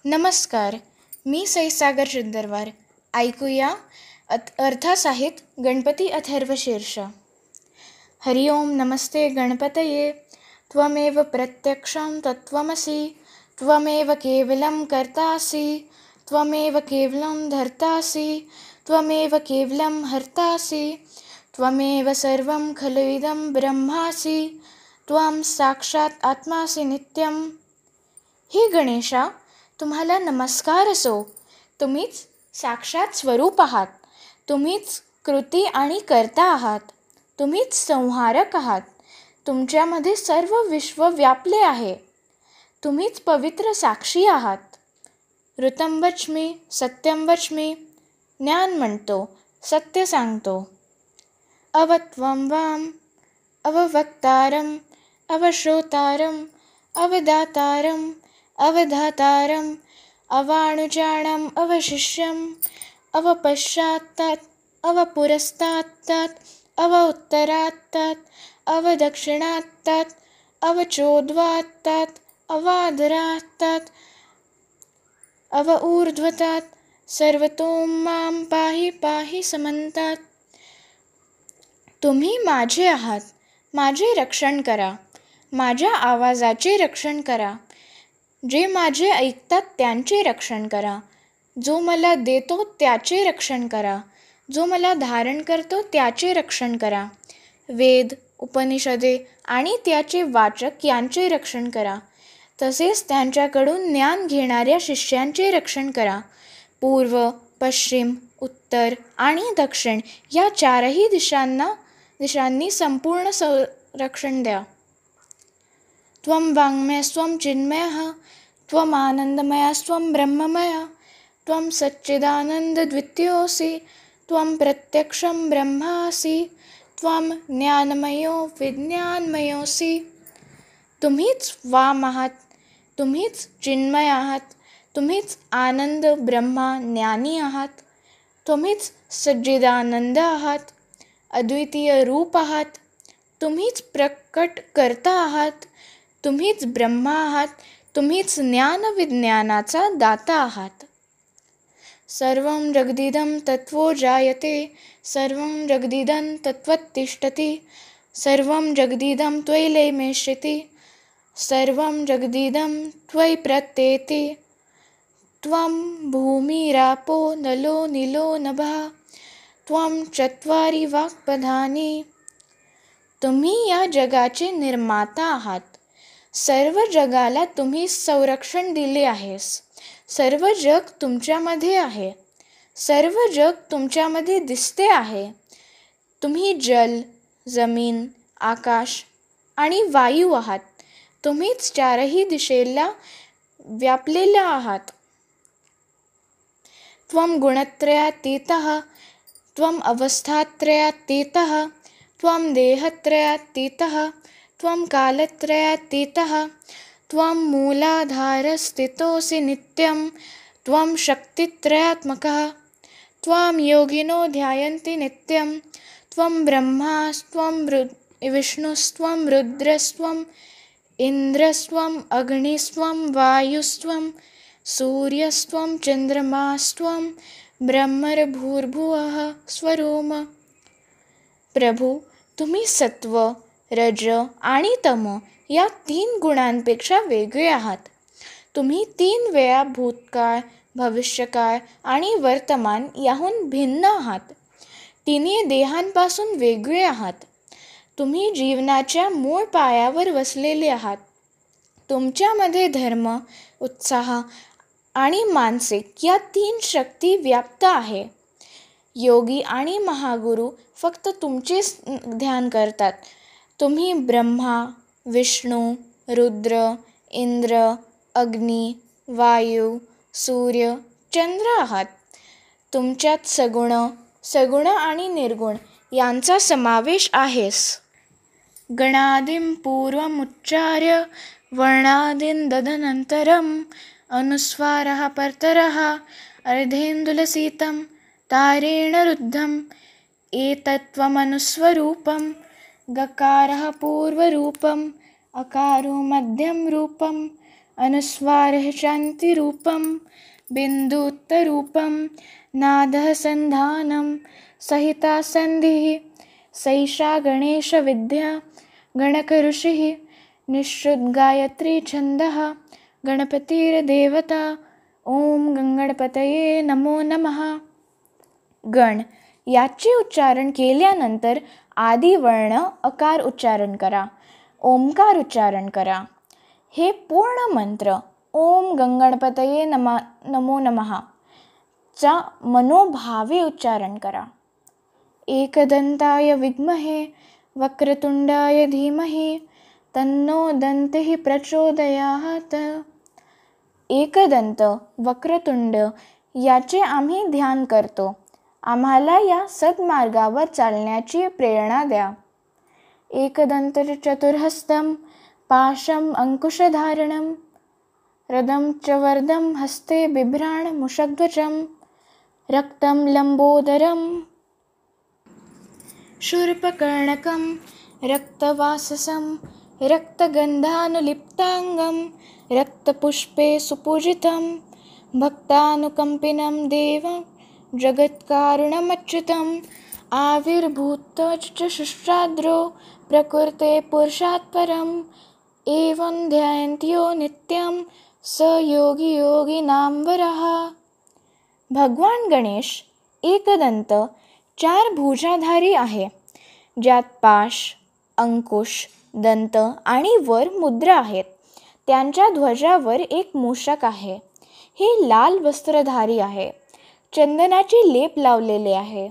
नमस्कार. मी सईसागर चिंदरवार. ऐकूया अर्थासहित गणपती अथर्वशीर्ष. हरि ओम नमस्ते गणपतये. त्वमेव प्रत्यक्षं तत्त्वमसि. त्वमेव केवलं कर्तासि. त्वमेव केवलं धर्तासि. त्वमेव केवलं हर्तासि. त्वमेव सर्वं खलु इदं ब्रह्मासि. त्वं साक्षात आत्मासि नित्यं. हे गणेशा, तुम्हाला नमस्कार असो. तुम्हीच साक्षात स्वरूप आहात. तुम्हीच कृती आणि कर्ता आहात. तुम्हीच संहारक आहात. तुमच्यामध्ये सर्व विश्व व्यापले आहे. तुम्हीच पवित्र साक्षी आहात. ऋतं वच्मि सत्यं वच्मि. ज्ञान म्हणतो, सत्य सांगतो. अवत्वं वाम अववक्तारम अवश्रोतारम अवदातारम अवधातारम अवाणुजाणम अवशिष्यम अवपश्चात्तात् अवपुरस्तात्तात् अवउत्तरात्तात् अवदक्षिणात्तात् अवचोद्वात्तात् अवाधरात्तात् अवऊर्ध्वतात् सर्वतो मां पाहि पाहि समन्तात्. तुम्ही माझे आहात. माझे रक्षण करा. माझ्या आवाजाचे रक्षण करा. जे माझे ऐकतात त्यांचे रक्षण करा. जो मला देतो त्याचे रक्षण करा. जो मला धारण करतो त्याचे रक्षण करा. वेद, उपनिषदे आणि त्याचे वाचक यांचे रक्षण करा. तसेच त्यांच्याकडून ज्ञान घेणाऱ्या शिष्यांचे रक्षण करा. पूर्व, पश्चिम, उत्तर आणि दक्षिण या चारही दिशांनी संपूर्ण संरक्षण द्या. त्वं वाङ्मयस्त्वं चिन्मयः त्वम् आनन्दमयस्त्वं ब्रह्ममयः त्वं सच्चिदानन्दद्वितीयोऽसि त्वं प्रत्यक्षं ब्रह्मासि त्वं ज्ञानमयो विज्ञानमयोऽसि. तुम्हीच वाम आहात. तुम्हीच चिन्मय आहात. तुम्हीच आनंद ब्रह्मा ज्ञानी आहात. तुम्हीच सच्चिदानंद आहात. अद्वितीय रूप आहात. तुम्हीच प्रकट करता आहात. तुम्हीच ब्रह्मा आहात. तुम्हीच ज्ञान विज्ञानाचा दाता आहात. सर्वं जगदिदं तत्त्वो जायते. सर्वं जगदिदं तत्त्वतिष्ठति. सर्वं जगदिदं त्वयि लयमेष्यति. सर्वं जगदिदं त्वयि प्रत्येति. त्वं भूमिरापो नलो नीलो नभः. त्वं चत्वारि वाक्पदानि. तुम्ही या जगाचे निर्माता आहात. सर्व जगाला तुम्ही संरक्षण दिले आहेस. सर्व जग तुमच्यामध्ये आहे. सर्व जग तुमच्यामध्ये दिसते आहे. तुम्ही जल, जमीन, आकाश आणि वायू आहात. तुम्हीच चारही दिशेला व्यापलेला आहात. त्वं गुणत्रयातीतः. त्वं अवस्थात्रयातीतः. त्वं देहत्रयातीतः. त्वं कालत्रयातीतः. त्वं मूलाधारस्थितोऽसि नित्यं. त्वं शक्तित्रयात्मकः. त्वां योगिनो ध्यायन्ति नित्यं. त्वं ब्रह्मास्त्वं विष्णुस्त्वं रुद्रस्त्वं इन्द्रस्त्वं अग्निस्त्वं वायुस्त्वं सूर्यस्त्वं चंद्रमास्त्वं ब्रह्मर्भूर्भुवः स्वरोम. प्रभू, तुम्ही सत्व, रज आणि तम या 3 गुणांपेक्षा वेगळे आहात. तुम्ही 3 वेळा भूतकाळ, भविष्यकाळ आणि वर्तमान याहून भिन्न आहात. तिन्ही देहांपासून वेगळे आहात. तुम्ही जीवनाच्या मूळ पायावर वसलेले आहात. तुमच्यामध्ये धर्म, उत्साह आणि मानसिक या 3 शक्ती व्याप्त आहे. योगी आणि महागुरू फक्त तुमचेच ध्यान करतात. तुम्ही ब्रह्मा, विष्णू, रुद्र, इंद्र, अग्नी, वायू, सूर्य, चंद्र आहात. तुमच्यात सगुण आणि निर्गुण यांचा समावेश आहेस. गणादिं पूर्वमुच्चार्य वर्णादीन् तदनन्तरम् अनुस्वारः परतरः अर्धेन्दुलसितं तारेण रुद्धम् एतत्त्वमनुस्वरूपं. गकारः पूर्वरूपम् अकारो मध्यम रूपम् अनुस्वारः शान्तिरूपं बिन्दुत्तरूपं नादः सन्धानं सहिता सन्धिः सैषा गणेशविद्या गणकऋषिः निःश्रुतगायत्री छन्दः गणपतिर्देवता. ओम गणपतये नमो नमः. गण याचे उच्चारण केल्यानंतर आदी वर्ण अकार उच्चारण करा, ओमकार उच्चारण करा. हे पूर्ण मंत्र ओम गणपतये नमो नमः चा मनोभावे उच्चारण करा. एकदंताय विद्महे वक्रतुंडाय धीमहि तन्नो दन्तिः प्रचोदयात्. एकदंत वक्रतुंड याचे आम्ही ध्यान करतो. आम्हाला या सद्मार्गावर चालण्याची प्रेरणा द्या. एकदंत चतुर्हस्तं पाशं अंकुशधारणं रदं च वर्धं हस्ते बिभ्राण मुषध्वजं रक्तं लंबोदरं शूर्पकर्णकं रक्तवाससं रक्तगन्धानुलिप्ताङ्गं रक्तपुष्पे सुपूजितं भक्तानुकम्पिनं देवं जगत्कारुणमच्युतम् आविर्भूत च शुश्राद्रो प्रकृते पुरुषात् परम् एवं ध्यायन्त्यो नित्यं स योगी योगिनां वरः. भगवान गणेश एकदंत 4 भुजाधारी आहे, ज्यात पाश, अंकुश, दंत आणि वर मुद्रा आहेत. त्यांच्या ध्वजावर एक मूषक आहे. हे लाल वस्त्रधारी आहे. चंदनाची लेप लावलेले आहे.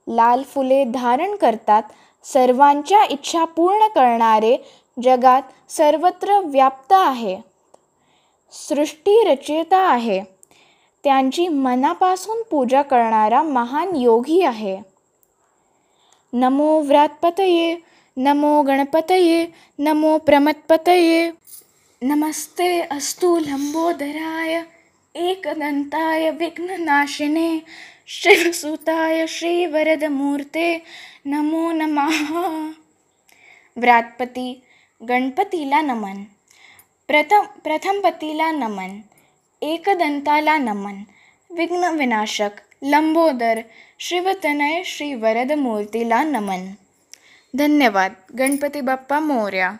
लाल फुले धारण करतात. सर्वांच्या इच्छा पूर्ण करणारे, जगात सर्वत्र व्याप्त आहे. सृष्टी रचयिता आहे. त्यांची मनापासून पूजा करणारा महान योगी आहे. नमो व्रातपतये नमो गणपतये नमो प्रमथपतये. नमस्ते अस्तु लंबोदराय एकदंताय विघ्ननाशिने शिवसुताय श्रीवरदमूर्ते नमो नमः. व्रातपती गणपतीला नमन, प्रथमपतीला नमन, एकदंताला नमन, विघ्नविनाशक लंबोदर शिवतनय श्रीवरदमूर्तीला नमन. धन्यवाद. गणपती बाप्पा मोरया.